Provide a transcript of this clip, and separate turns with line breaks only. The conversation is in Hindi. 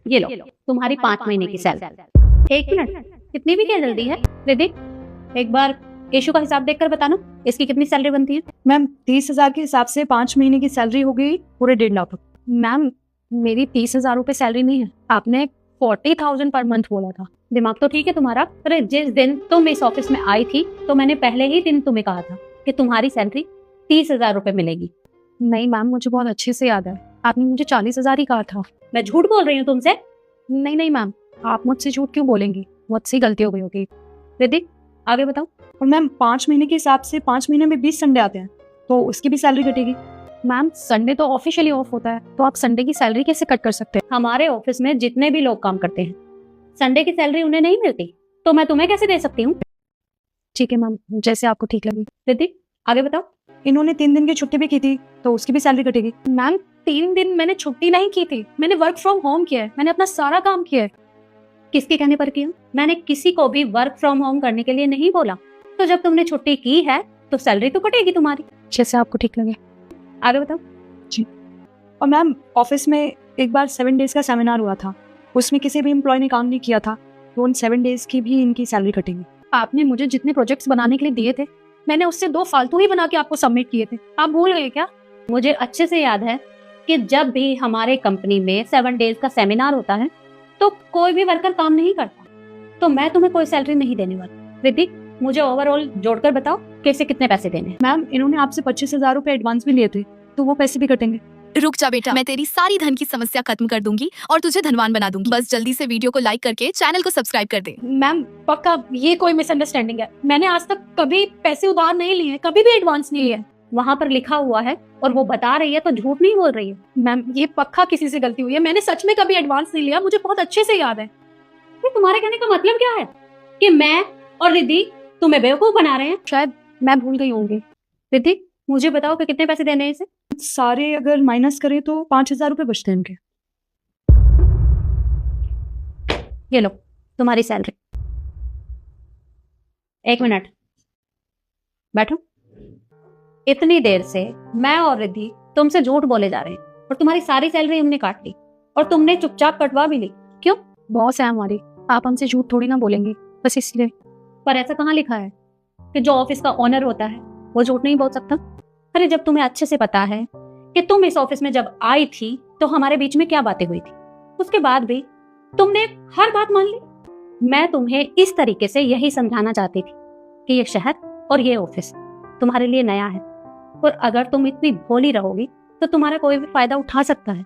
ये लो तुम्हारी 5 महीने की सैलरी। 1 मिनट, इतनी भी क्या जल्दी है रिद्धि? एक बार केशु का हिसाब देखकर बताना, इसकी कितनी सैलरी बनती है?
मैम 30,000 के हिसाब से 5 महीने की सैलरी हो गई पूरे 1.5 लाख।
मैम मेरी 30,000 रुपए सैलरी नहीं है, आपने 40,000 पर मंथ बोला था। दिमाग तो ठीक है तुम्हारा? अरे जिस दिन तुम इस ऑफिस में आई थी तो मैंने पहले ही दिन तुम्हें कहा था कि तुम्हारी सैलरी 30,000 रुपए मिलेगी।
नहीं मैम, मुझे बहुत अच्छे से याद है, आपने मुझे 40,000 ही कहा था।
मैं झूठ बोल रही हूँ तुमसे?
नहीं नहीं मैम, आप मुझसे झूठ क्यों बोलेंगी? मुझसे गलती हो गई होगी।
रिद्धि आगे बताओ।
और मैम 5 महीने के हिसाब से 5 महीने में 20 संडे आते हैं, तो उसकी भी सैलरी कटेगी। मैम संडे तो ऑफिशियली ऑफ होता है, तो आप संडे की सैलरी कैसे कट कर सकते हैं?
हमारे ऑफिस में जितने भी लोग काम करते हैं संडे की सैलरी उन्हें नहीं मिलती, तो मैं तुम्हें कैसे दे सकती हूँ?
ठीक है मैम, जैसे आपको ठीक लगे।
रिद्धि आगे बताओ।
इन्होंने 3 दिन की छुट्टी भी की थी, तो उसकी भी सैलरी कटेगी।
मैम 3 दिन मैंने छुट्टी नहीं की थी, मैंने वर्क फ्रॉम होम किया है, मैंने अपना सारा काम किया है। किसके कहने पर किया? मैंने किसी को भी वर्क फ्रॉम होम करने के लिए नहीं बोला। तो जब तुमने छुट्टी की है तो सैलरी तो कटेगी तुम्हारी।
जैसे आपको ठीक लगे।
आगे बताओ।
जी। और मैम ऑफिस में एक बार 7 डेज का सेमिनार हुआ था, उसमें किसी भी एम्प्लॉय ने काम नहीं किया था, तो उन 7 डेज की भी इनकी सैलरी कटेगी।
आपने मुझे जितने प्रोजेक्ट्स बनाने के लिए दिए थे मैंने उससे 2 फालतू ही बना के आपको सबमिट किए थे, आप भूल गए क्या? मुझे अच्छे से याद है कि जब भी हमारे कंपनी में 7 डेज का सेमिनार होता है तो कोई भी वर्कर काम नहीं करता, तो मैं तुम्हें कोई सैलरी नहीं देने वाली। रिद्धि मुझे ओवरऑल जोड़कर बताओ कैसे कितने पैसे देने हैं?
मैम इन्होंने आपसे 25,000 रुपए एडवांस भी लिए थे, तो वो पैसे भी कटेंगे।
रुक जा बेटा, मैं तेरी सारी धन की समस्या खत्म कर दूंगी और तुझे धनवान बना दूंगी। बस जल्दी से वीडियो को लाइक करके चैनल को सब्सक्राइब कर दे।
मैम पक्का ये कोई मिसअंडरस्टैंडिंग है, मैंने आज तक कभी पैसे उधार नहीं लिए, कभी भी एडवांस नहीं लिया। वहाँ पर लिखा हुआ है और वो बता रही है तो झूठ नहीं बोल रही है।
मैम ये पक्का किसी से गलती हुई है, मैंने सच में कभी एडवांस नहीं लिया, मुझे बहुत अच्छे से याद है।
तो तुम्हारे कहने का मतलब क्या है कि मैं और रिद्धि तुम्हें बेवकूफ बना रहे हैं?
शायद मैं भूल गई होंगी।
रिद्धि मुझे बताओ कि कितने पैसे देने हैं इसे?
सारे अगर माइनस करें तो 5,000 रुपए बचते हैं इनके।
ये लो तुम्हारी सैलरी। 1 मिनट बैठो। इतनी देर से मैं और रिद्धि तुमसे झूठ बोले जा रहे हैं और तुम्हारी सारी सैलरी हमने काट ली और तुमने चुपचाप कटवा भी ली। क्यों?
बॉस है हमारी, आप हमसे झूठ थोड़ी ना बोलेंगे, बस इसलिए।
पर ऐसा कहाँ लिखा है कि जो ऑफिस का ओनर होता है वो झूठ नहीं बोल सकता? अरे जब तुम्हें अच्छे से पता है कि तुम इस ऑफिस में जब आई थी तो हमारे बीच में क्या बातें हुई थी, उसके बाद भी तुमने हर बात मान ली। मैं तुम्हें इस तरीके से यही समझाना चाहती थी कि ये शहर और ये ऑफिस तुम्हारे लिए नया है और अगर तुम इतनी भोली रहोगी तो तुम्हारा कोई भी फायदा उठा सकता है।